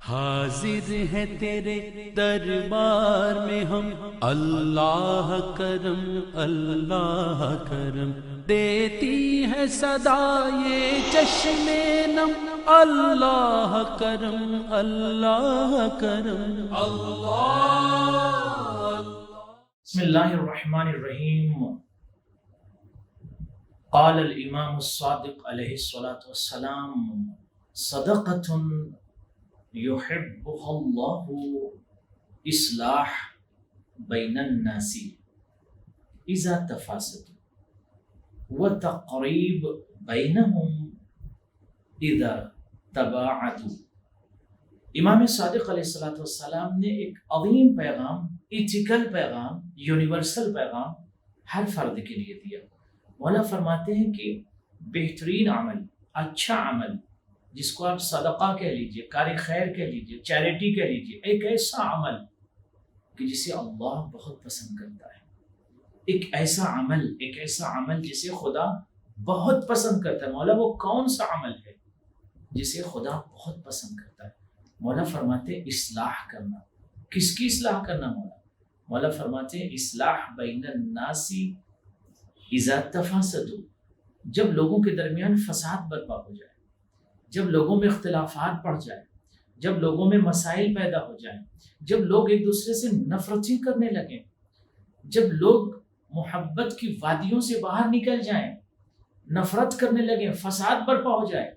حاضر ہے تیرے دربار میں ہم، اللہ کرم اللہ کرم، دیتی ہے صدا یہ چشم نم، اللہ کرم اللہ کرم اللہ۔ بسم اللہ الرحمن الرحیم۔ قال الامام الصادق علیہ الصلاۃ والسلام: صدقۃ يحبها الله اصلاح بین الناس اذا تفاسدوا وتقریب بینهم اذا تباعدوا۔ امام صادق علیہ الصلاۃ والسلام نے ایک عظیم پیغام، ایتھیکل پیغام، یونیورسل پیغام ہر فرد کے لیے دیا۔ مولا فرماتے ہیں کہ بہترین عمل، اچھا عمل، جس کو آپ صدقہ کہہ لیجئے، کار خیر کہہ لیجئے، چیریٹی کہہ لیجئے، ایک ایسا عمل کہ جسے اللہ بہت پسند کرتا ہے، ایک ایسا عمل جسے خدا بہت پسند کرتا ہے۔ مولا وہ کون سا عمل ہے جسے خدا بہت پسند کرتا ہے؟ مولا فرماتے اصلاح کرنا۔ کس کی اصلاح کرنا؟ مولا فرماتے اصلاح بین الناس اذا تفاسدوا، جب لوگوں کے درمیان فساد برپا ہو جائے، جب لوگوں میں اختلافات بڑھ جائے، جب لوگوں میں مسائل پیدا ہو جائیں، جب لوگ ایک دوسرے سے نفرتیں کرنے لگیں، جب لوگ محبت کی وادیوں سے باہر نکل جائیں، نفرت کرنے لگیں، فساد برپا ہو جائے،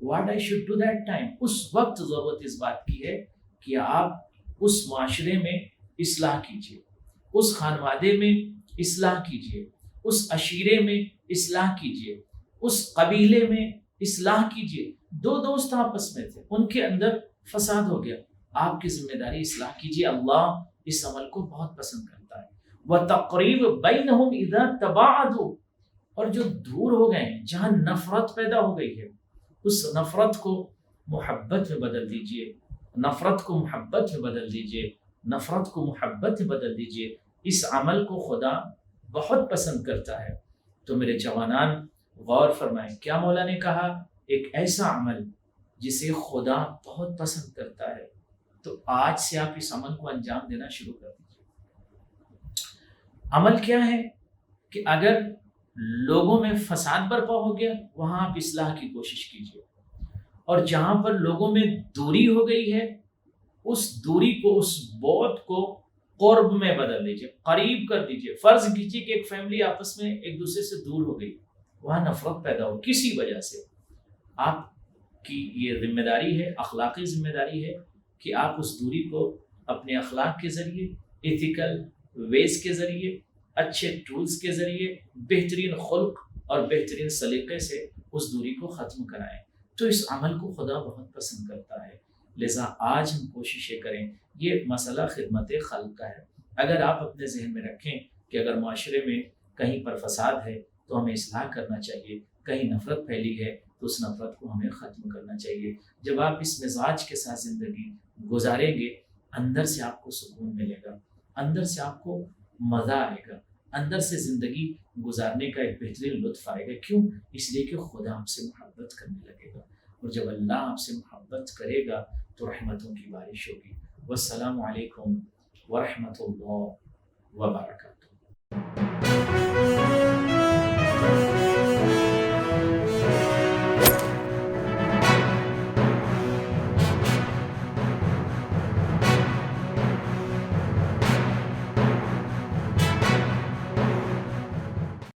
what I should do that time؟ اس وقت ضرورت اس بات کی ہے کہ آپ اس معاشرے میں اصلاح کیجئے، اس خانوادے میں اصلاح کیجئے، اس عشیرے میں اصلاح کیجئے، اس قبیلے میں اصلاح کیجئے۔ دو دوست آپس میں تھے، ان کے اندر فساد ہو گیا، آپ کی ذمہ داری اصلاح کیجئے۔ اللہ اس عمل کو بہت پسند کرتا ہے۔ وَتَقْرِيبُ بَيْنَهُمْ إِذَا تَبَاعَدُوا، اور جو دور ہو گئے ہیں، جہاں نفرت پیدا ہو گئی ہے، اس نفرت کو محبت میں بدل دیجئے، نفرت کو محبت میں بدل دیجئے، نفرت کو محبت میں بدل دیجئے۔ اس عمل کو خدا بہت پسند کرتا ہے۔ تو میرے جوانان غور فرمائیں، کیا مولا نے کہا؟ ایک ایسا عمل جسے خدا بہت پسند کرتا ہے۔ تو آج سے آپ اس عمل کو انجام دینا شروع کر دیجئے۔ عمل کیا ہے کہ اگر لوگوں میں فساد برپا ہو گیا، وہاں آپ اصلاح کی کوشش کیجئے، اور جہاں پر لوگوں میں دوری ہو گئی ہے، اس دوری کو، اس بعد کو قرب میں بدل دیجئے، قریب کر دیجئے۔ فرض کیجئے کہ ایک فیملی آپس میں ایک دوسرے سے دور ہو گئی، وہاں نفرت پیدا ہو کسی وجہ سے، آپ کی یہ ذمہ داری ہے، اخلاقی ذمہ داری ہے کہ آپ اس دوری کو اپنے اخلاق کے ذریعے، ایتھیکل ویز کے ذریعے، اچھے ٹولز کے ذریعے، بہترین خلق اور بہترین سلیقے سے اس دوری کو ختم کرائیں۔ تو اس عمل کو خدا بہت پسند کرتا ہے، لذا آج ہم کوششیں کریں۔ یہ مسئلہ خدمت خلق کا ہے۔ اگر آپ اپنے ذہن میں رکھیں کہ اگر معاشرے میں کہیں پر فساد ہے تو ہمیں اصلاح کرنا چاہیے، کہیں نفرت پھیلی ہے تو اس نفرت کو ہمیں ختم کرنا چاہیے۔ جب آپ اس مزاج کے ساتھ زندگی گزاریں گے، اندر سے آپ کو سکون ملے گا، اندر سے آپ کو مزہ آئے گا، اندر سے زندگی گزارنے کا ایک بہترین لطف آئے گا۔ کیوں؟ اس لیے کہ خدا آپ سے محبت کرنے لگے گا، اور جب اللہ آپ سے محبت کرے گا تو رحمتوں کی بارش ہوگی۔ والسلام علیکم ورحمۃ اللہ وبرکاتہ۔